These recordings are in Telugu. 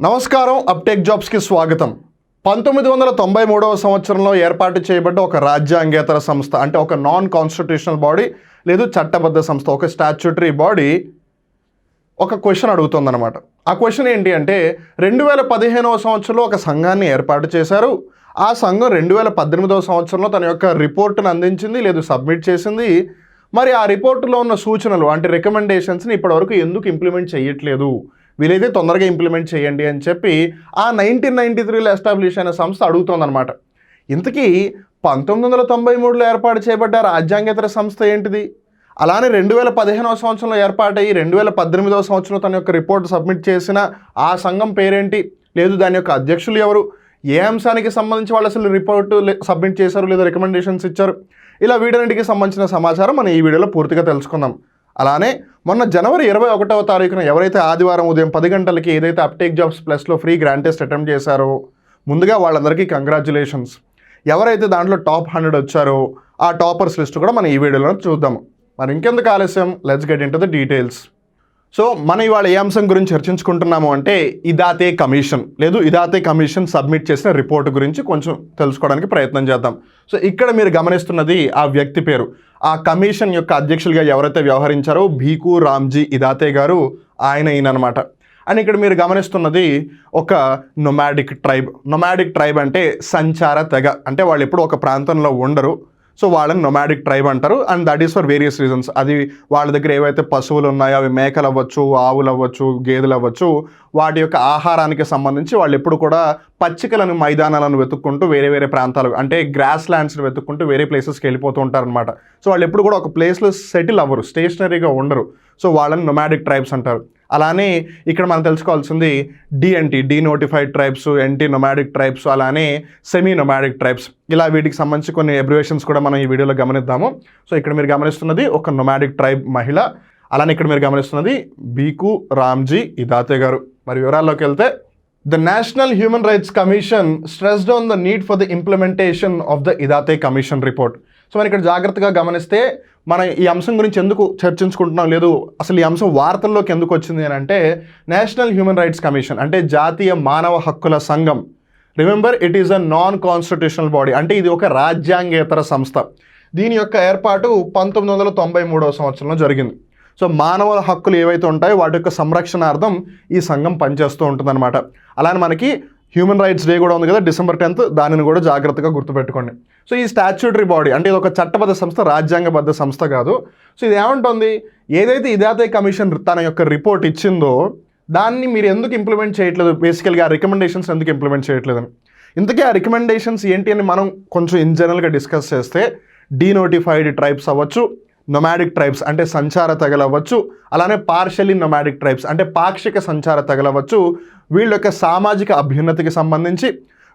నమస్కారం. అప్టెక్ జాబ్స్కి స్వాగతం. 1993వ సంవత్సరంలో ఏర్పాటు చేయబడ్డ ఒక రాజ్యాంగేతర సంస్థ, అంటే ఒక నాన్ కాన్స్టిట్యూషనల్ బాడీ లేదు చట్టబద్ధ సంస్థ, ఒక స్టాచ్యూటరీ బాడీ ఒక క్వశ్చన్ అడుగుతుందన్నమాట. ఆ క్వశ్చన్ ఏంటి అంటే 2015వ సంవత్సరంలో ఒక సంఘాన్ని ఏర్పాటు చేశారు. ఆ సంఘం 2018వ సంవత్సరంలో తన యొక్క రిపోర్ట్ను అందించింది లేదు సబ్మిట్ చేసింది. మరి ఆ రిపోర్టులో ఉన్న సూచనలు అంటే రికమెండేషన్స్ని ఇప్పటివరకు ఎందుకు ఇంప్లిమెంట్ చేయట్లేదు, వీలైతే తొందరగా ఇంప్లిమెంట్ చేయండి అని చెప్పి ఆ 1993లో ఎస్టాబ్లిష్ అయిన సంస్థ అడుగుతోందనమాట. ఇంతకీ 1993లో ఏర్పాటు చేయబడ్డ రాజ్యాంగేతర సంస్థ ఏంటిది? అలానే 2015వ సంవత్సరంలో ఏర్పాటయ్యి 2018వ సంవత్సరంలో తన యొక్క రిపోర్ట్ సబ్మిట్ చేసిన ఆ సంఘం పేరేంటి, లేదు దాని యొక్క అధ్యక్షులు ఎవరు, ఏ అంశానికి సంబంధించి వాళ్ళు అసలు రిపోర్టు సబ్మిట్ చేశారు లేదా రికమెండేషన్స్ ఇచ్చారు, ఇలా వీటన్నిటికి సంబంధించిన సమాచారం మనం ఈ వీడియోలో పూర్తిగా తెలుసుకుందాం. అలానే మొన్న జనవరి 21వ తారీఖున ఎవరైతే ఆదివారం ఉదయం 10 గంటలకి ఏదైతే అప్టేక్ జాబ్స్ ప్లస్లో ఫ్రీ గ్రాండ్ టెస్ట్ అటెంప్ట్ చేశారో ముందుగా వాళ్ళందరికీ కంగ్రాచ్యులేషన్స్. ఎవరైతే దాంట్లో టాప్ 100 వచ్చారో ఆ టాపర్స్ లిస్ట్ కూడా మనం ఈ వీడియోలో చూద్దాము. మరి ఇంకెందుకు ఆలస్యం, let's get into the details. So మనం ఇవాళ ఏ అంశం గురించి చర్చించుకుంటున్నాము అంటే ఇదాతే కమిషన్ లేదు ఇదాతే కమిషన్ సబ్మిట్ చేసిన రిపోర్ట్ గురించి కొంచెం తెలుసుకోవడానికి ప్రయత్నం చేద్దాం. సో ఇక్కడ మీరు గమనిస్తున్నది ఆ వ్యక్తి పేరు. ఆ కమిషన్ యొక్క అధ్యక్షులుగా ఎవరైతే వ్యవహరించారో భీకు రామ్జీ ఇదాతే గారు, ఈయననమాట. అండ్ ఇక్కడ మీరు గమనిస్తున్నది ఒక నొమాడిక్ ట్రైబ్ అంటే సంచార తెగ, అంటే వాళ్ళు ఎప్పుడు ఒక ప్రాంతంలో ఉండరు. సో వాళ్ళని నొమాడిక్ ట్రైబ్ అంటారు. And that is for various reasons. అది వాళ్ళ దగ్గర ఏవైతే పశువులు ఉన్నాయో అవి మేకలు అవ్వచ్చు, ఆవులు అవ్వచ్చు, గేదెలు అవ్వచ్చు, వాటి యొక్క ఆహారానికి సంబంధించి వాళ్ళు ఎప్పుడు కూడా పచ్చికలను మైదానాలను వెతుక్కుంటూ వేరే వేరే ప్రాంతాలు అంటే గ్రాస్ ల్యాండ్స్ని వెతుక్కుంటూ వేరే ప్లేసెస్కి వెళ్ళిపోతూ ఉంటారనమాట. సో వాళ్ళు ఎప్పుడు కూడా ఒక ప్లేస్లో సెటిల్ అవ్వరు, స్టేషనరీగా ఉండరు. సో వాళ్ళని నొమాడిక్ ట్రైబ్స్ అంటారు. అలానే ఇక్కడ మనం తెలుసుకోవాల్సింది డీనోటిఫైడ్ ట్రైబ్స్, నొమాడిక్ ట్రైబ్స్, అలానే సెమీ నొమాడిక్ ట్రైబ్స్, ఇలా వీటికి సంబంధించి కొన్ని అబ్రివేషన్స్ కూడా మనం ఈ వీడియోలో గమనిద్దాము. సో ఇక్కడ మీరు గమనిస్తున్నది ఒక నొమాడిక్ ట్రైబ్ మహిళ. అలానే ఇక్కడ మీరు గమనిస్తున్నది భీకు రామ్జీ ఇదాతే గారు. మరి వివరాల్లోకి వెళ్తే the national human rights commission stressed on the need for the implementation of the Idate commission report. So మనం ఇక్కడ జాగ్రత్తగా గమనిస్తే మనం ఈ అంశం గురించి ఎందుకు చర్చించుకుంటున్నాం, లేదు అసలు ఈ అంశం వార్తల్లోకి ఎందుకు వచ్చింది అని అంటే నేషనల్ హ్యూమన్ రైట్స్ కమిషన్ అంటే జాతీయ మానవ హక్కుల సంఘం. Remember, it is a non constitutional body, అంటే ఇది ఒక రాజ్యాంగేతర సంస్థ. దీని యొక్క ఏర్పాటు 1993వ సంవత్సరంలో జరిగింది. సో మానవ హక్కులు ఏవైతే ఉంటాయో వాటి యొక్క సంరక్షణార్థం ఈ సంఘం పనిచేస్తూ ఉంటుందన్నమాట. అలానే మనకి హ్యూమన్ రైట్స్ డే కూడా ఉంది కదా, December 10th, దానిని కూడా జాగ్రత్తగా గుర్తుపెట్టుకోండి. సో ఈ స్టాచ్యూటరీ బాడీ అంటే ఇది ఒక చట్టబద్ధ సంస్థ, రాజ్యాంగబద్ధ సంస్థ కాదు. సో ఇది ఏమంటుంది, ఏదైతే ఇదాతే కమిషన్ తన యొక్క రిపోర్ట్ ఇచ్చిందో దాన్ని మీరు ఎందుకు ఇంప్లిమెంట్ చేయట్లేదు, బేసికల్గా ఆ రికమెండేషన్స్ ఎందుకు ఇంప్లిమెంట్ చేయట్లేదని. ఇంతకీ ఆ రికమెండేషన్స్ ఏంటి అని మనం కొంచెం ఇన్ జనరల్గా డిస్కస్ చేస్తే డీనోటిఫైడ్ ట్రైబ్స్ అవ్వచ్చు, నొమాడిక్ ట్రైబ్స్ అంటే సంచార తెగలవ్వచ్చు, అలానే పార్షియల్లీ నొమాడిక్ ట్రైబ్స్ అంటే పాక్షిక సంచార తెగలవ్వచ్చు. వీళ్ళ యొక్క సామాజిక అభ్యున్నతికి సంబంధించి,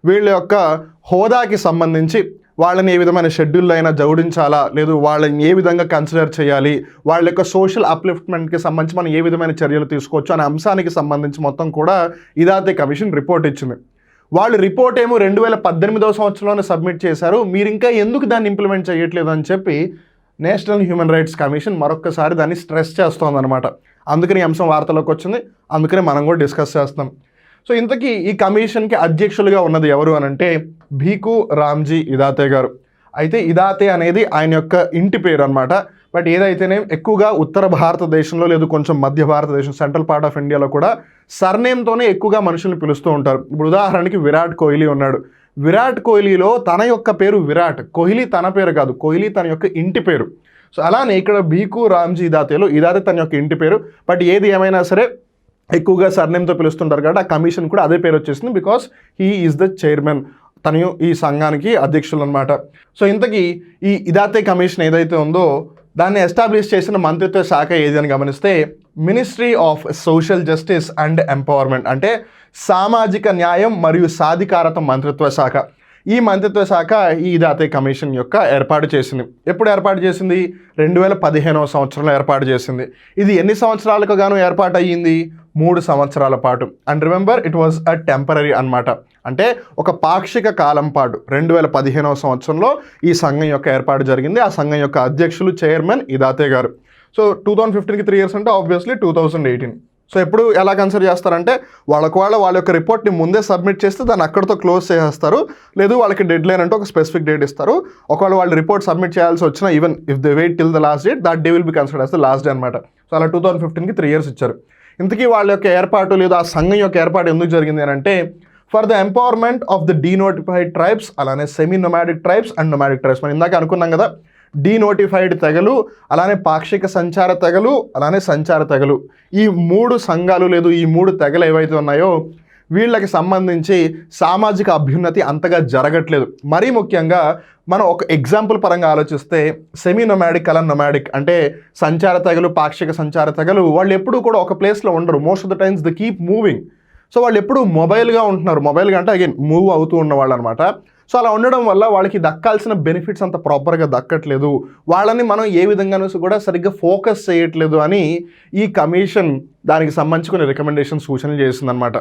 వీళ్ళ యొక్క హోదాకి సంబంధించి, వాళ్ళని ఏ విధమైన షెడ్యూల్లో అయినా జోడించాలా, లేదు వాళ్ళని ఏ విధంగా కన్సిడర్ చేయాలి, వాళ్ళ యొక్క సోషల్ అప్లిఫ్ట్మెంట్కి సంబంధించి మనం ఏ విధమైన చర్యలు తీసుకోవచ్చు అనే అంశానికి సంబంధించి మొత్తం కూడా ఇదాతే కమిషన్ రిపోర్ట్ ఇచ్చింది. వాళ్ళు రిపోర్ట్ ఏమో 2018వ సంవత్సరంలోనే సబ్మిట్ చేశారు, మీరు ఇంకా ఎందుకు దాన్ని ఇంప్లిమెంట్ చేయట్లేదు అని చెప్పి నేషనల్ హ్యూమన్ రైట్స్ కమిషన్ మరొకసారి దాన్ని స్ట్రెస్ చేస్తోందనమాట. అందుకని ఈ అంశం వార్తలోకి వచ్చింది, అందుకని మనం కూడా డిస్కస్ చేస్తాం. సో ఇంతకీ ఈ కమిషన్కి అధ్యక్షులుగా ఉన్నది ఎవరు అని అంటే భీకు రామ్జీ ఇదాతే గారు. అయితే ఇదాతే అనేది ఆయన యొక్క ఇంటి పేరు అనమాట. బట్ ఏదైతేనే ఎక్కువగా ఉత్తర భారతదేశంలో లేదు కొంచెం మధ్య భారతదేశం, సెంట్రల్ పార్ట్ ఆఫ్ ఇండియాలో కూడా సర్నేమ్తోనే ఎక్కువగా మనుషుల్ని పిలుస్తూ ఉంటారు. ఇప్పుడు ఉదాహరణకి విరాట్ కోహ్లీ ఉన్నాడు. విరాట్ కోహ్లీలో తన యొక్క పేరు విరాట్, కోహ్లీ తన పేరు కాదు, కోహ్లీ తన యొక్క ఇంటి పేరు. సో అలానే ఇక్కడ భీకు రామ్జీ ఇదాతేలో ఇదాతే తన యొక్క ఇంటి పేరు. బట్ ఏది ఏమైనా సరే ఎక్కువగా సర్నేమ్తో పిలుస్తుంటారు కాబట్టి ఆ కమిషన్ కూడా అదే పేరు వచ్చేసింది, because he is the chairman, తను ఈ సంఘానికి అధ్యక్షులు అనమాట. సో ఇంతకీ ఈ ఇదాతే కమిషన్ ఏదైతే ఉందో దాన్ని ఎస్టాబ్లిష్ చేసిన మంత్రిత్వ శాఖ ఏది అని గమనిస్తే ministry of social justice and empowerment అంటే సామాజిక న్యాయం మరియు సాధికారత మంత్రిత్వ శాఖ. ఈ మంత్రిత్వ శాఖ ఈ ఇదాతే కమిషన్ యొక్క ఏర్పాటు చేసింది. ఎప్పుడు ఏర్పాటు చేసింది? 2015వ సంవత్సరంలో ఏర్పాటు చేసింది. ఇది ఎన్ని సంవత్సరాలకు గాను ఏర్పాటు అయ్యింది? 3 సంవత్సరాల పాటు. And remember, it was a temporary అనమాట, అంటే ఒక పాక్షిక కాలం పాటు 2015వ సంవత్సరంలో ఈ సంఘం యొక్క ఏర్పాటు జరిగింది. ఆ సంఘం యొక్క అధ్యక్షులు చైర్మన్ ఇదాతే గారు. సో 2015కి 3 years అంటే ఆబ్వియస్లీ 2018. సో ఎప్పుడు ఎలా కన్సిడర్ చేస్తారంటే వాళ్ళ యొక్క రిపోర్ట్ని ముందే సబ్మిట్ చేస్తే దాన్ని అక్కడితో క్లోజ్ చేసేస్తారు, లేదు వాళ్ళకి డెడ్ లైన్ అంటే ఒక స్పెసిఫిక్ డేట్ ఇస్తారు. ఒకవేళ వాళ్ళు రిపోర్ట్ సబ్మిట్ చేయాల్సి వచ్చినా even if they wait till the last date, that day will be considered as the last day అనమాట. సో అలా 2015కి 3 years ఇచ్చారు. ఇంతకీ వాళ్ళ యొక్క ఏర్పాటు లేదా ఆ సంఘం యొక్క ఏర్పాటు ఎందుకు జరిగింది అని అంటే for the empowerment of the denotified tribes, అలానే semi nomadic tribes and nomadic tribes. మనం ఇందాక అనుకున్నాం కదా, డీనోటిఫైడ్ తెగలు, అలానే పాక్షిక సంచార తెగలు, అలానే సంచార తెగలు, ఈ 3 సంఘాలు లేదు ఈ 3 తెగలు ఏవైతే ఉన్నాయో వీళ్ళకి సంబంధించి సామాజిక అభ్యున్నతి అంతగా జరగట్లేదు. మరీ ముఖ్యంగా మనం ఒక ఎగ్జాంపుల్ పరంగా ఆలోచిస్తే సెమీ నొమాడిక్ అలా నొమాడిక్ అంటే సంచార తెగలు, పాక్షిక సంచార తెగలు వాళ్ళు ఎప్పుడూ కూడా ఒక ప్లేస్లో ఉండరు. Most of the times they keep moving. So వాళ్ళు ఎప్పుడు మొబైల్గా ఉంటున్నారు. మొబైల్గా అంటే అగైన్ మూవ్ అవుతూ ఉన్నవాళ్ళు అనమాట. సో అలా ఉండడం వల్ల వాళ్ళకి దక్కాల్సిన బెనిఫిట్స్ అంత ప్రాపర్గా దక్కట్లేదు, వాళ్ళని మనం ఏ విధంగానూ కూడా సరిగ్గా ఫోకస్ చేయట్లేదు అని ఈ కమిషన్ దానికి సంబంధించి కొన్ని రికమెండేషన్ సూచనలు చేసిందనమాట.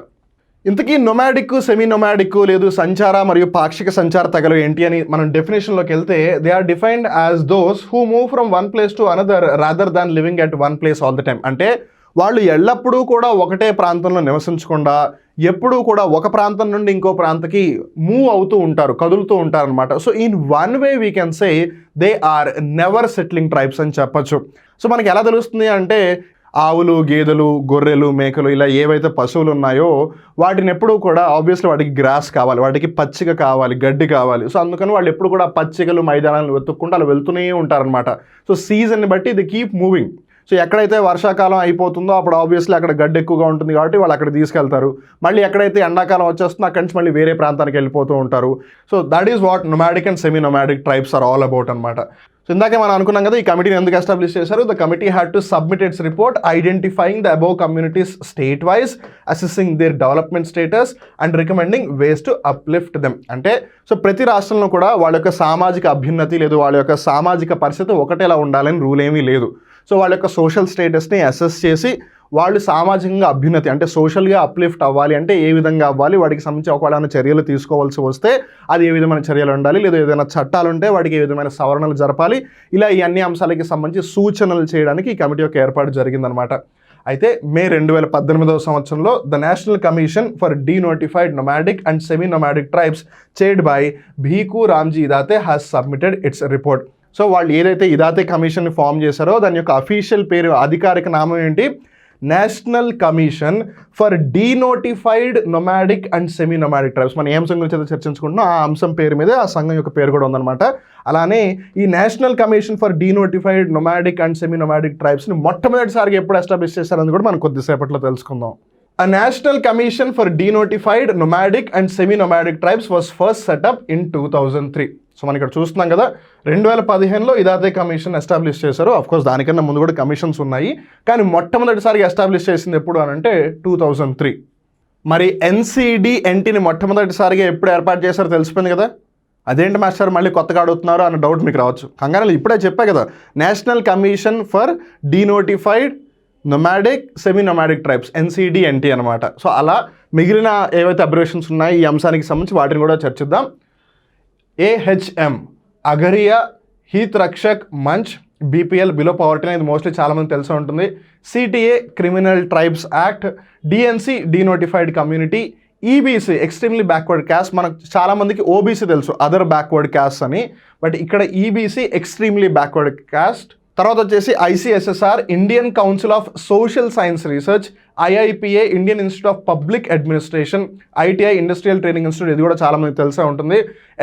ఇంతకీ నొమాడిక్, సెమీ నొమాడిక్ లేదు సంచార మరియు పాక్షిక సంచార తెగలు ఏంటి అని మనం డెఫినేషన్లోకి వెళ్తే they are defined as those who move from one place to another rather than living at one place all the time. అంటే వాళ్ళు ఎల్లప్పుడూ కూడా ఒకటే ప్రాంతంలో నివసించకుండా ఎప్పుడూ కూడా ఒక ప్రాంతం నుండి ఇంకో ప్రాంతానికి మూవ్ అవుతూ ఉంటారు, కదులుతూ ఉంటారు అనమాట. So in one way we can say they are never settling tribes అని చెప్పచ్చు. సో మనకి ఎలా తెలుస్తుంది అంటే ఆవులు, గేదెలు, గొర్రెలు, మేకలు ఇలా ఏవైతే పశువులు ఉన్నాయో వాటిని ఎప్పుడూ కూడా ఆబ్వియస్లీ వాటికి గ్రాస్ కావాలి, వాటికి పచ్చిక కావాలి, గడ్డి కావాలి. సో అందుకని వాళ్ళు ఎప్పుడు కూడా పచ్చికలు, మైదానాలను వెతుక్కుంటూ అలా వెళ్తూనే ఉంటారనమాట. సో సీజన్ని బట్టి ది కీప్ మూవింగ్. సో ఎక్కడైతే వర్షాకాలం అయిపోతుందో అప్పుడు ఆబ్వియస్లీ అక్కడ గడ్డి ఎక్కువగా ఉంటుంది కాబట్టి వాళ్ళు అక్కడ తీసుకెళ్తారు. మళ్ళీ ఎక్కడైతే ఎండాకాలం వచ్చేస్తుందో అక్కడి నుంచి మళ్ళీ వేరే ప్రాంతానికి వెళ్ళిపోతూ ఉంటారు. So that is what nomadic and semi nomadic tribes are all about అనమాట. సో ఇందాకే మనం అనుకున్నాం కదా ఈ కమిటీని ఎందుకు ఎస్టాబ్లిష్ చేశారు. The committee had to submit its report identifying the above communities state wise, assessing their development status and recommending ways to uplift them. అంటే సో ప్రతి రాష్ట్రంలో కూడా వాళ్ళ యొక్క సామాజిక అభ్యున్నతి లేదు, వాళ్ళ యొక్క సామాజిక పరిస్థితి ఒకటేలా ఉండాలని రూల్ ఏమీ లేదు. సో వాళ్ళ యొక్క సోషల్ స్టేటస్ని అసెస్ చేసి వాళ్ళు సామాజికంగా అభ్యున్నతి అంటే సోషల్గా అప్లిఫ్ట్ అవ్వాలి అంటే ఏ విధంగా అవ్వాలి, వాటికి సంబంధించి ఒకవేళ చర్యలు తీసుకోవాల్సి వస్తే అది ఏ విధమైన చర్యలు ఉండాలి, లేదా ఏదైనా చట్టాలు ఉంటే వాటికి ఏ విధమైన సవరణలు జరపాలి, ఇలా ఈ అన్ని అంశాలకి సంబంధించి సూచనలు చేయడానికి ఈ కమిటీ యొక్క ఏర్పాటు జరిగిందనమాట. అయితే మే 2018వ సంవత్సరంలో the national commission for denotified nomadic and semi nomadic tribes chaired by Bhiku Ramji Idate has submitted its report. So వాళ్ళు ఏదైతే ఇదాతే కమిషన్ని ఫామ్ చేశారో దాని యొక్క అఫీషియల్ పేరు, అధికారిక నామం ఏంటి, national commission for denotified nomadic and semi nomadic tribes. మనం ఏ అంశం గురించి అయితే చర్చించుకుంటున్నాం ఆ అంశం పేరు మీద ఆ సంఘం యొక్క పేరు కూడా ఉందన్నమాట. అలానే ఈ national commission for denotified nomadic and semi nomadic ట్రైబ్స్ని మొట్టమొదటిసారిగా ఎప్పుడు ఎస్టాబ్లిష్ చేశారని కూడా మనం కొద్దిసేపట్లో తెలుసుకుందాం. A national commission for denotified nomadic and semi-nomadic tribes was first set up in 2003. So మనం ఇక్కడ చూస్తున్నాం కదా 2015లో ఇదాతే కమిషన్ ఎస్టాబ్లిష్ చేశారు. అఫ్కోర్స్ దానికన్నా ముందు కూడా కమిషన్స్ ఉన్నాయి, కానీ మొట్టమొదటిసారిగా ఎస్టాబ్లిష్ చేసింది ఎప్పుడు అని అంటే 2003. మరి NCD-NTని మొట్టమొదటిసారిగా ఎప్పుడు ఏర్పాటు చేశారో తెలిసిపోయింది కదా. అదేంటి మాస్టర్ మళ్ళీ కొత్తగా అడుగుతున్నారు అన్న డౌట్ మీకు రావచ్చు. కంగారు ఇప్పుడే చెప్పా కదా, national commission for denotified nomadic semi nomadic tribes NCD-NT అనమాట. సో అలా మిగిలిన ఏవైతే అబ్రివేషన్స్ ఉన్నాయో ఈ అంశానికి సంబంధించి వాటిని కూడా చర్చిద్దాం. AHM అగరియా, హీత్ రక్షక్, మంచ్, BPL బిలో పవర్టీ అనేది మోస్ట్లీ చాలామంది తెలిసి ఉంటుంది. CTA criminal tribes act, DNC denotified community, EBC extremely backward caste. మనకు చాలామందికి OBC తెలుసు, అదర్ బ్యాక్వర్డ్ క్యాస్ట్ అని, బట్ ఇక్కడ EBC ఎక్స్ట్రీమ్లీ బ్యాక్వర్డ్ క్యాస్ట్. తర్వాత వచ్చేసి ICSSR Indian council of social science research, IIPA Indian institute of public administration, ITI industrial training institute ఇది కూడా చాలామంది తెలిసే ఉంటుంది.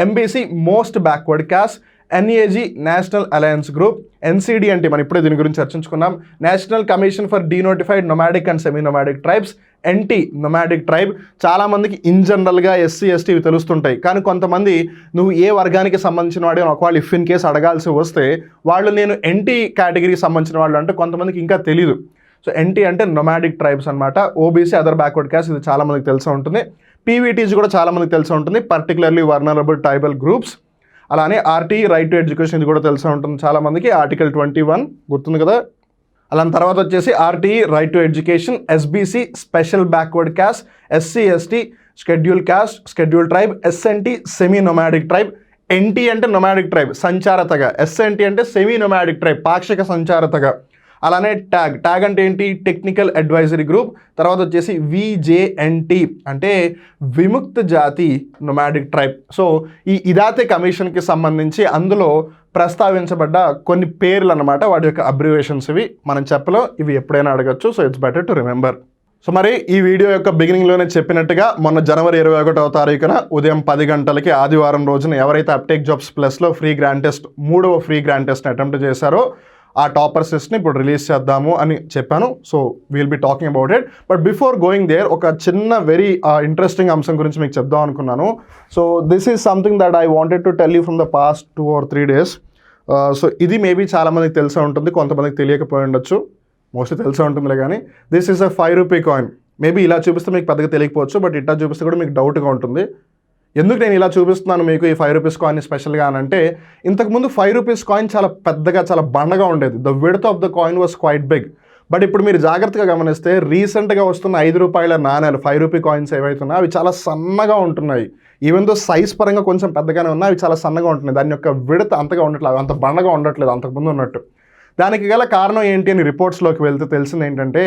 MBC most backward caste, NAG national alliance group, NCD-NT మనం ఇప్పుడే దీని గురించి చర్చించుకున్నాం, national commission for denotified nomadic and semi nomadic tribes, NT nomadic tribe. చాలామందికి ఇన్ జనరల్గా SC ST ఇవి తెలుస్తుంటాయి, కానీ కొంతమంది నువ్వు ఏ వర్గానికి సంబంధించిన వాడు ఒకవేళ ఇఫ్ ఇన్ కేసు అడగాల్సి వస్తే వాళ్ళు నేను NT కేటగిరీకి సంబంధించిన వాళ్ళు అంటే కొంతమందికి ఇంకా తెలీదు. సో NT అంటే నొమాడిక్ ట్రైబ్స్ అనమాట. OBC అదర్ బ్యాక్వర్డ్ క్యాస్ట్ ఇది చాలామందికి తెలిసి ఉంటుంది. PVTs కూడా చాలామందికి తెలిసి ఉంటుంది, పర్టికులర్లీ వర్నరబుల్ ట్రైబల్ గ్రూప్స్. అలానే RTE రైట్ టు ఎడ్యుకేషన్ ఇది కూడా తెలిసి ఉంటుంది చాలామందికి, ఆర్టికల్ 21 గుర్తుంది కదా. అలాంటి తర్వాత వచ్చేసి RTE right to education, SBC special backward caste, SC ST schedule caste schedule tribe, SNT semi nomadic tribe. NT అంటే నొమాడిక్ ట్రైబ్ సంచార తెగ, SNT అంటే సెమీ నొమాడిక్ ట్రైబ్ పాక్షిక సంచార తెగ. అలానే ట్యాగ్ అంటే ఏంటి, టెక్నికల్ అడ్వైజరీ గ్రూప్. తర్వాత వచ్చేసి విజేఎన్టీ అంటే విముక్త జాతి నొమాడిక్ ట్రైబ్. సో ఈ ఇదాతే కమిషన్కి సంబంధించి అందులో ప్రస్తావించబడ్డ కొన్ని పేర్లు అన్నమాట, వాటి యొక్క అబ్రివేషన్స్ ఇవి. మనం చెప్పలో ఇవి ఎప్పుడైనా అడగచ్చు, so it's better to remember. So మరి ఈ వీడియో యొక్క బిగినింగ్లోనే చెప్పినట్టుగా మొన్న జనవరి 21వ తారీఖున ఉదయం 10 గంటలకి ఆదివారం రోజున ఎవరైతే అప్టేక్ జాబ్స్ ప్లస్లో ఫ్రీ గ్రాండ్ టెస్ట్ 3వ ఫ్రీ గ్రాండ్ టెస్ట్ని అటెంప్ట్ చేశారో ఆ టాపర్స్ లిస్ట్ని ఇప్పుడు రిలీజ్ చేద్దాము అని చెప్పాను. So we'll be talking about it. But before going there ఒక చిన్న వెరీ ఇంట్రెస్టింగ్ అంశం గురించి మీకు చెప్దాం అనుకున్నాను. So this is something that I wanted to tell you from the past 2 or 3 days. So ఇది మేబీ చాలామందికి తెలిసే ఉంటుంది, కొంతమందికి తెలియకపోయి ఉండొచ్చు, మోస్ట్లీ తెలిసే ఉంటుందిలే. కానీ this is a 5 rupee coin. Maybe ఇలా చూపిస్తే మీకు పెద్దగా తెలియకపోవచ్చు, బట్ ఇట్లా చూపిస్తే కూడా మీకు డౌట్గా ఉంటుంది. ఎందుకు నేను ఇలా చూపిస్తున్నాను మీకు ఈ 5 రూపీస్ కాయిన్ స్పెషల్గా అని అంటే, ఇంతకుముందు 5 రూపీస్ కాయిన్ చాలా పెద్దగా చాలా బండగా ఉండేది. The width of the coin was quite big. But ఇప్పుడు మీరు జాగ్రత్తగా గమనిస్తే రీసెంట్గా వస్తున్న 5 రూపాయల నాణ్యాలు 5 రూపీ కాయిన్స్ ఏవైతున్నాయో అవి చాలా సన్నగా ఉంటున్నాయి. ఈవెన్ దో సైజ్ పరంగా కొంచెం పెద్దగానే ఉన్నాయి, అవి చాలా సన్నగా ఉంటున్నాయి. దాని యొక్క విడత అంతగా ఉండట్లేదు, అంత బండగా ఉండట్లేదు అంతకుముందు ఉన్నట్టు. దానికి గల కారణం ఏంటి అని రిపోర్ట్స్లోకి వెళ్తే తెలిసింది ఏంటంటే,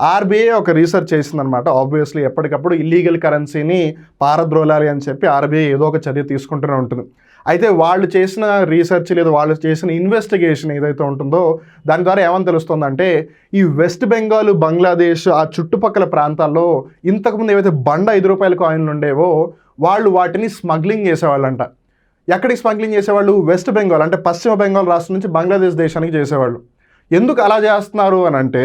ఆర్బీఐ ఒక రీసెర్చ్ చేసిందనమాట. ఆబ్వియస్లీ ఎప్పటికప్పుడు ఇల్లీగల్ కరెన్సీని పారద్రోలాలి అని చెప్పి ఆర్బీఐ ఏదో ఒక చర్య తీసుకుంటూనే ఉంటుంది. అయితే వాళ్ళు చేసిన రీసెర్చ్ లేదా వాళ్ళు చేసిన ఇన్వెస్టిగేషన్ ఏదైతే ఉంటుందో దాని ద్వారా ఏమని తెలుస్తుందంటే, ఈ వెస్ట్ బెంగాల్, బంగ్లాదేశ్ ఆ చుట్టుపక్కల ప్రాంతాల్లో ఇంతకుముందు ఏవైతే బండ 5 రూపాయల కాయిన్లు ఉండేవో వాళ్ళు వాటిని స్మగ్లింగ్ చేసేవాళ్ళంట. ఎక్కడికి స్మగ్లింగ్ చేసేవాళ్ళు? వెస్ట్ బెంగాల్ అంటే పశ్చిమ బెంగాల్ రాష్ట్రం నుంచి బంగ్లాదేశ్ దేశానికి చేసేవాళ్ళు. ఎందుకు అలా చేస్తున్నారు అని అంటే,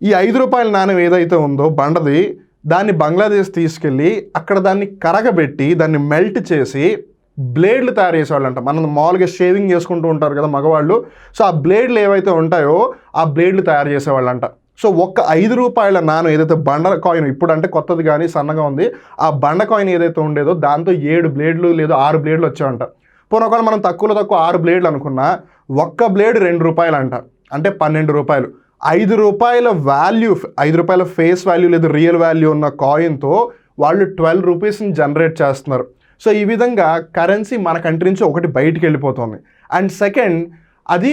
ఈ 5 రూపాయల నాణ్యం ఏదైతే ఉందో బండది, దాన్ని బంగ్లాదేశ్ తీసుకెళ్ళి అక్కడ దాన్ని కరగబెట్టి దాన్ని మెల్ట్ చేసి బ్లేడ్లు తయారు చేసేవాళ్ళంట. మనం మామూలుగా షేవింగ్ చేసుకుంటూ ఉంటారు కదా మగవాళ్ళు, సో ఆ బ్లేడ్లు ఏవైతే ఉంటాయో ఆ బ్లేడ్లు తయారు చేసేవాళ్ళంట. సో ఒక్క 5 రూపాయల నాణ్యం ఏదైతే బండ కాయిన్, ఇప్పుడు అంటే కొత్తది కానీ సన్నగా ఉంది, ఆ బండ కాయిన్ ఏదైతే ఉండేదో దాంతో 7 బ్లేడ్లు లేదా 6 బ్లేడ్లు వచ్చాయంట. పోనీ ఒకవేళ మనం తక్కువ 6 బ్లేడ్లు అనుకున్నా, ఒక్క బ్లేడ్ 2 రూపాయలు అంట, అంటే 12 రూపాయలు. 5 రూపాయల వాల్యూ, 5 రూపాయల ఫేస్ వాల్యూ లేదా రియల్ వాల్యూ ఉన్న కాయిన్తో వాళ్ళు 12 రూపీస్ని జనరేట్ చేస్తున్నారు. సో ఈ విధంగా కరెన్సీ మన కంట్రీ నుంచి ఒకటి బయటికి వెళ్ళిపోతుంది. అండ్ సెకండ్, అది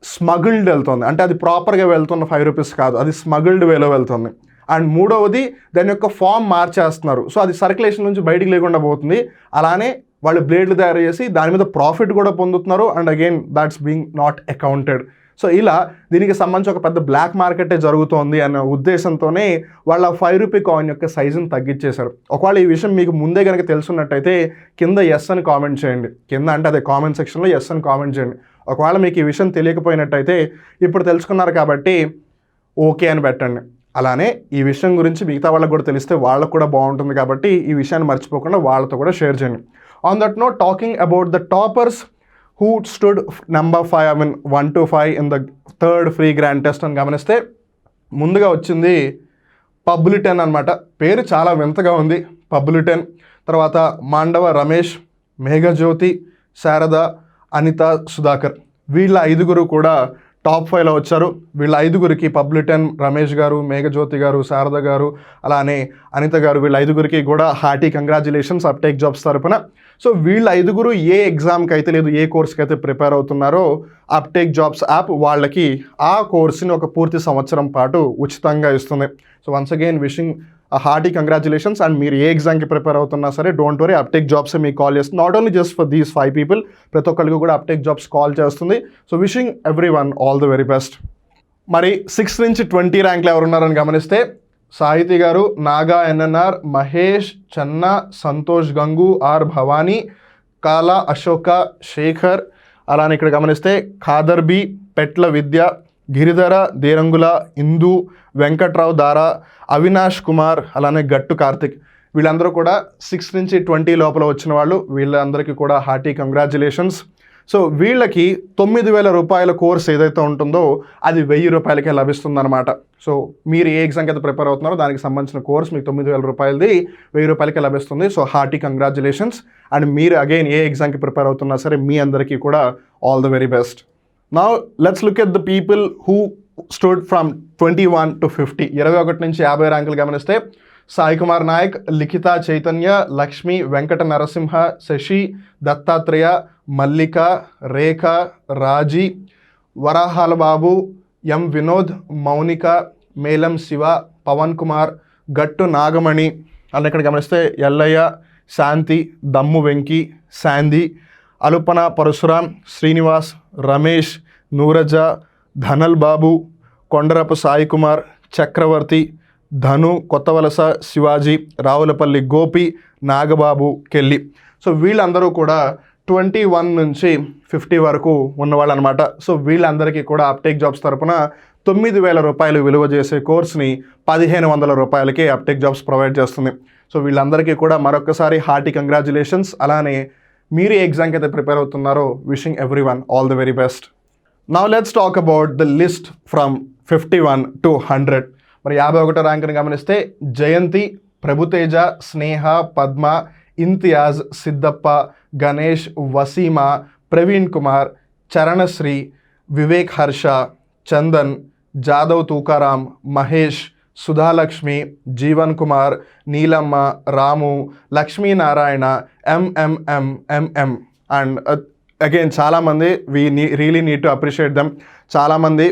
స్మగుల్డ్ వెళ్తుంది, అంటే అది ప్రాపర్గా వెళ్తున్న 5 రూపీస్ కాదు, అది స్మగుల్డ్ వేలో వెళ్తుంది. అండ్ మూడవది, దాని యొక్క ఫామ్ మార్చేస్తున్నారు, సో అది సర్క్యులేషన్ నుంచి బయటికి లేకుండా పోతుంది. అలానే వాళ్ళు బ్లేడ్లు తయారు చేసి దాని మీద ప్రాఫిట్ కూడా పొందుతున్నారు. And again that's being not accounted. So ఇలా దీనికి సంబంధించి ఒక పెద్ద బ్లాక్ మార్కెటే జరుగుతోంది అనే ఉద్దేశంతోనే వాళ్ళ 5 రూపీ కాయిన్ యొక్క సైజుని తగ్గించేశారు. ఒకవేళ ఈ విషయం మీకు ముందే కనుక తెలుసున్నట్టయితే కింద ఎస్ అని కామెంట్ చేయండి. కింద అంటే అదే కామెంట్ సెక్షన్లో ఎస్ అని కామెంట్ చేయండి. ఒకవేళ మీకు ఈ విషయం తెలియకపోయినట్టయితే ఇప్పుడు తెలుసుకున్నారు కాబట్టి ఓకే అని పెట్టండి. అలానే ఈ విషయం గురించి మిగతా వాళ్ళకు కూడా తెలిస్తే వాళ్ళకు కూడా బాగుంటుంది కాబట్టి ఈ విషయాన్ని మర్చిపోకుండా వాళ్ళతో కూడా షేర్ చేయండి. On that note, talking about the toppers who stood number 5, I mean 1 to 5 in the 3rd free grand test అని గమనిస్తే ముందుగా వచ్చింది పబ్లిటెన్ అనమాట. పేరు చాలా వింతగా ఉంది, పబ్లిటెన్. తర్వాత మాండవ రమేష్, మేఘజ్యోతి, శారద, అనిత, సుధాకర్, వీళ్ళ 5గురు కూడా టాప్ 5లో వచ్చారు. వీళ్ళ 5గురికి పబ్లిటెన్, రమేష్ గారు, మేఘజ్యోతి గారు, శారద గారు, అలానే అనిత గారు, వీళ్ళ 5గురికి కూడా హార్టీ కంగ్రాచులేషన్స్ అప్టేక్ జాబ్స్ తరపున. సో వీళ్ళ 5గురు ఏ ఎగ్జామ్కి అయితే లేదు ఏ కోర్స్కి అయితే ప్రిపేర్ అవుతున్నారో అప్టేక్ జాబ్స్ యాప్ వాళ్ళకి ఆ కోర్సుని ఒక పూర్తి సంవత్సరం పాటు ఉచితంగా ఇస్తుంది. So once again wishing hearty congratulations. And మీరు ఏ ఎగ్జామ్కి ప్రిపేర్ అవుతున్నా సరే డోంట్ వరీ, అప్టేక్ జాబ్స్ మీకు కాల్ చేస్తుంది. Not only just for these 5 people, ప్రతి ఒక్కరికి కూడా అప్టేక్ జాబ్స్ కాల్ చేస్తుంది. So wishing everyone all the very best. మరి 6 నుంచి 20 ర్యాంక్లు ఎవరున్నారని గమనిస్తే, సాహితి గారు, నాగా ఎన్ఎన్ఆర్, మహేష్, చెన్న, సంతోష్ గంగు, ఆర్ భవానీ, కాలా అశోక, శేఖర్, అలానే ఇక్కడ గమనిస్తే ఖాదర్ బి, పెట్ల విద్య, గిరిధర, దేరంగుల, ఇందు, వెంకట్రావు దారా, అవినాష్ కుమార్, అలానే గట్టు కార్తిక్, వీళ్ళందరూ కూడా 6 నుంచి 20 లోపల వచ్చిన వాళ్ళు. వీళ్ళందరికీ కూడా హార్టీ కంగ్రాచులేషన్స్. సో వీళ్ళకి 9,000 రూపాయల కోర్స్ ఏదైతే ఉంటుందో అది 1,000 రూపాయలకే లభిస్తుందన్నమాట. సో మీరు ఏ ఎగ్జామ్కి అయితే ప్రిపేర్ అవుతున్నారో దానికి సంబంధించిన కోర్స్ మీకు 9,000 రూపాయలది 1,000 రూపాయలకే లభిస్తుంది. So hearty congratulations. అండ్ మీరు అగైన్ ఏ ఎగ్జామ్కి ప్రిపేర్ అవుతున్నా సరే మీ అందరికీ కూడా all the very best. Now let's look at the people who stood from 21 to 50, 21 నుంచి 50 ర్యాంకులు గమనిస్తే, సాయి కుమార్ నాయక్, లిఖిత చైతన్య, లక్ష్మి, వెంకట నరసింహ, శశి, దత్తాత్రేయ, మల్లిక, రేఖ, రాజీ, వరాహాల బాబు, ఎం వినోద్, మౌనిక, మేలం శివ, పవన్ కుమార్, గట్టు నాగమణి, అలా ఇక్కడ గమనిస్తే ఎల్లయ్య, శాంతి, దమ్ము వెంకి, శాంతి, అలుపన పరశురాం, శ్రీనివాస్, రమేష్, నూరజ, ధనల్ బాబు, కొండరపు సాయి కుమార్, చక్రవర్తి, ధను, కొత్తవలస, శివాజీ, రావులపల్లి గోపి, నాగబాబు, కెల్లి. సో వీళ్ళందరూ కూడా 21 నుంచి 50 వరకు ఉన్నవాళ్ళు అనమాట. సో వీళ్ళందరికీ కూడా అప్టేక్ జాబ్స్ తరపున 9,000 రూపాయలు విలువ చేసే కోర్స్ని 1,500 రూపాయలకి అప్టేక్ జాబ్స్ ప్రొవైడ్ చేస్తుంది. సో వీళ్ళందరికీ కూడా మరొకసారి హార్టీ కంగ్రాచులేషన్స్. అలానే మీరు ఏ ఎగ్జామ్కి అయితే ప్రిపేర్ అవుతున్నారో wishing everyone all the very best. Now let's talk about the list from 51 to 100. మరి 51వ ర్యాంక్ని గమనిస్తే Jayanthi, Prabhuteja, Sneha, Padma, Imtiaz, Siddappa, Ganesh, Waseema, Praveen Kumar, Charanasri, Vivek Harsha, Chandan, Jadhav Tukaram, Mahesh, Sudhalakshmi, Jeevan Kumar, Neelamma, Ramu, Lakshminarayana, MMM. And again చాలామంది really need to appreciate them. చాలామంది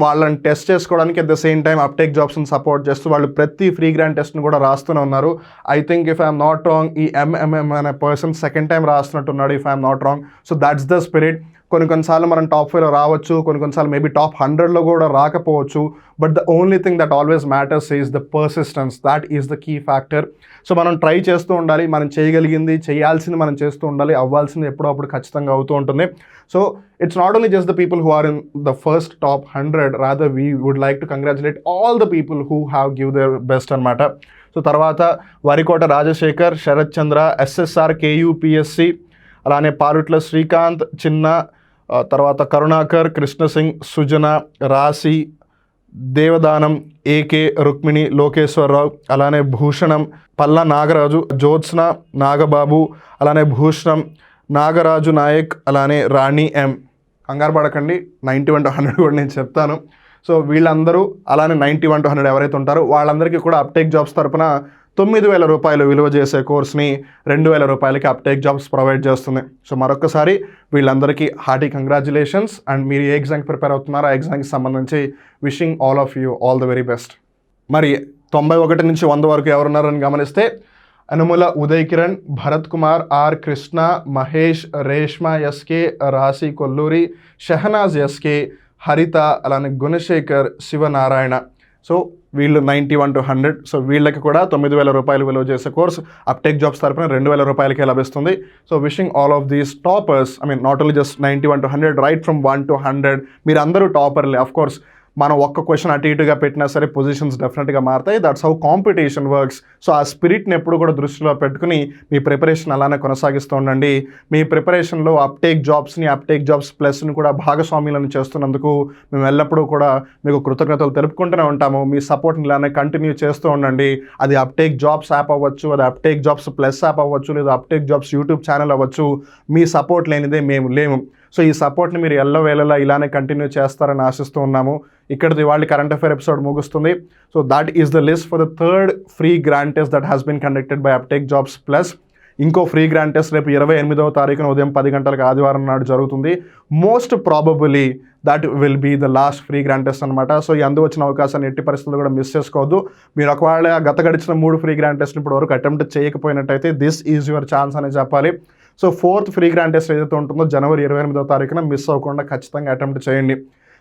వాళ్ళని టెస్ట్ చేసుకోవడానికి at the same time uptake జాబ్స్ని సపోర్ట్ చేస్తూ వాళ్ళు ప్రతి ఫ్రీ గ్రాండ్ టెస్ట్ని కూడా రాస్తూనే ఉన్నారు. I think if I'm not wrong ఈ ఎంఎంఎం అనే పర్సన్ సెకండ్ టైం రాస్తున్నట్టున్నాడు if I'm not wrong. So that's the spirit. కొన్నిసార్లు మనం టాప్ 5లో రావచ్చు, కొన్నిసార్లు మేబీ టాప్ 100లో కూడా రాకపోవచ్చు. But the only thing that always matters is the persistence. That is the key factor. So మనం ట్రై చేస్తూ ఉండాలి, మనం చేయగలిగింది చేయాల్సింది మనం చేస్తూ ఉండాలి, అవ్వాల్సింది ఎప్పుడో అప్పుడు ఖచ్చితంగా అవుతూ ఉంటుంది. So it's not only just the people who are in the first top 100, rather we would like to congratulate all the people who have give their best అనమాట. సో తర్వాత వరికోట రాజశేఖర్, శరత్ చంద్ర, ఎస్ఎస్ఆర్, కేయూపీఎస్సి, అలానే పారుట్ల శ్రీకాంత్, చిన్న, తర్వాత కరుణాకర్, కృష్ణసింగ్, సుజన, రాశి, దేవదానం, ఏకే, రుక్మిణి, లోకేశ్వరరావు, అలానే భూషణం, పల్లా నాగరాజు, జ్యోత్స్న, నాగబాబు, అలానే భూషణం, నాగరాజు నాయక్, అలానే రాణి ఎం. కంగారు పడకండి, 91 to 100 కూడా నేను చెప్తాను. సో వీళ్ళందరూ అలానే 91 to 100 ఎవరైతే ఉంటారో వాళ్ళందరికీ కూడా అప్టేక్ జాబ్స్ తరపున 9,000 రూపాయలు విలువ చేసే కోర్స్ని 2,000 రూపాయలకి అప్టేక్ జాబ్స్ ప్రొవైడ్ చేస్తుంది. సో మరొకసారి వీళ్ళందరికీ హార్టీ కంగ్రాచులేషన్స్. అండ్ మీరు ఏ ఎగ్జామ్కి ప్రిపేర్ అవుతున్నారో ఆ ఎగ్జామ్కి సంబంధించి wishing all of you all the very best. మరి 91 నుంచి 100 వరకు ఎవరున్నారని గమనిస్తే అనుముల ఉదయ్ కిరణ్, భరత్ కుమార్, ఆర్ కృష్ణ, మహేష్, రేష్మా ఎస్కే, రాశి కొల్లూరి, షహనాజ్ ఎస్కే, హరిత, అలానే గుణశేఖర్, శివనారాయణ. సో వీళ్ళు 91 to 100. సో వీళ్ళకి కూడా 9,000 రూపాయలు విలువ చేసే కోర్స్ అప్టేక్ జాబ్స్ తరపున 2,000 రూపాయలకే లభిస్తుంది. So wishing all of these toppers, I mean not only just 91 to 100, right from 1 to 100 మీరు అందరూ టాపర్లే. ఆఫ్ కోర్స్ మనం ఒక్క క్వశ్చన్ అటు ఇటుగా పెట్టినా సరే పొజిషన్స్ డెఫినెట్గా మారుతాయి. That's how competition works. So ఆ స్పిరిట్ని ఎప్పుడు కూడా దృష్టిలో పెట్టుకుని మీ ప్రిపరేషన్ అలానే కొనసాగిస్తూ ఉండండి. మీ ప్రిపరేషన్లో అప్టేక్ జాబ్స్ని, అప్టేక్ జాబ్స్ ప్లస్ని కూడా భాగస్వామ్యాలను చేస్తున్నందుకు మేము ఎల్లప్పుడూ కూడా మీకు కృతజ్ఞతలు తెలుపుకుంటూనే ఉంటాము. మీ సపోర్ట్ని ఇలానే కంటిన్యూ చేస్తూ ఉండండి. అది అప్టేక్ జాబ్స్ యాప్ అవ్వచ్చు, అది అప్టేక్ జాబ్స్ ప్లస్ యాప్ అవ్వచ్చు, లేదా అప్టేక్ జాబ్స్ యూట్యూబ్ ఛానల్ అవ్వచ్చు. మీ సపోర్ట్ లేనిదే మేము లేము. సో ఈ సపోర్ట్ని మీరు ఎల్లవేళలా ఇలానే కంటిన్యూ చేస్తారని ఆశిస్తూ ఉన్నాము. ఇక్కడిది వాళ్ళ కరెంట్ అఫైర్ ఎపిసోడ్ ముగుస్తుంది. So that is the list for the 3rd free grand test that has been conducted by Uptake Jobs plus. ఇంకో ఫ్రీ గ్రాండ్ టెస్ట్ రేపు 28వ తారీఖున ఉదయం 10 గంటలకు ఆదివారం నాడు జరుగుతుంది. Most probably that will be the last free grand test అనమాట. సో ఈ అందు వచ్చిన అవకాశాన్ని ఎట్టి పరిస్థితుల్లో కూడా మిస్ చేసుకోవద్దు. మీరు ఒకవేళ గడిచిన 3 ఫ్రీ గ్రాండ్ టెస్ట్ ఇప్పుడు వరకు అటెంప్ట్ చేయకపోయినట్టయితే దిస్ ఈజ్ యువర్ ఛాన్స్ అని చెప్పాలి. So 4th free grand test ఏదైతే ఉంటుందో జనవరి 28వ తారీఖున మిస్ అవ్వకుండా ఖచ్చితంగా అటెంప్ట్ చేయండి.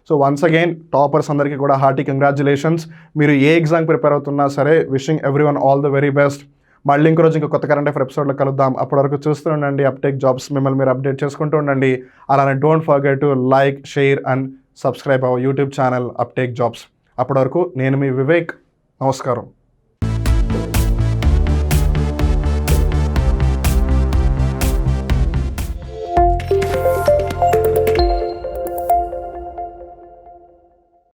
సో వన్స్ అగైన్ టాపర్స్ అందరికీ కూడా హార్టీ కంగ్రాచులేషన్స్. మీరు ఏ ఎగ్జామ్ ప్రిపేర్ అవుతున్నా సరే wishing everyone all the very best. మళ్ళీ ఇంకో రోజు ఇంకో కొత్త కరెంట్ అఫైర్ ఎపిసోడ్లో కలుద్దాం. అప్పటి వరకు చూస్తూ ఉండండి అప్టేక్ జాబ్స్. మిమ్మల్ని మీరు అప్డేట్ చేసుకుంటూ ఉండండి. అలానే don't forget to like, share and subscribe our YouTube channel uptake jobs. అప్పటి వరకు నేను మీ వివేక్. నమస్కారం.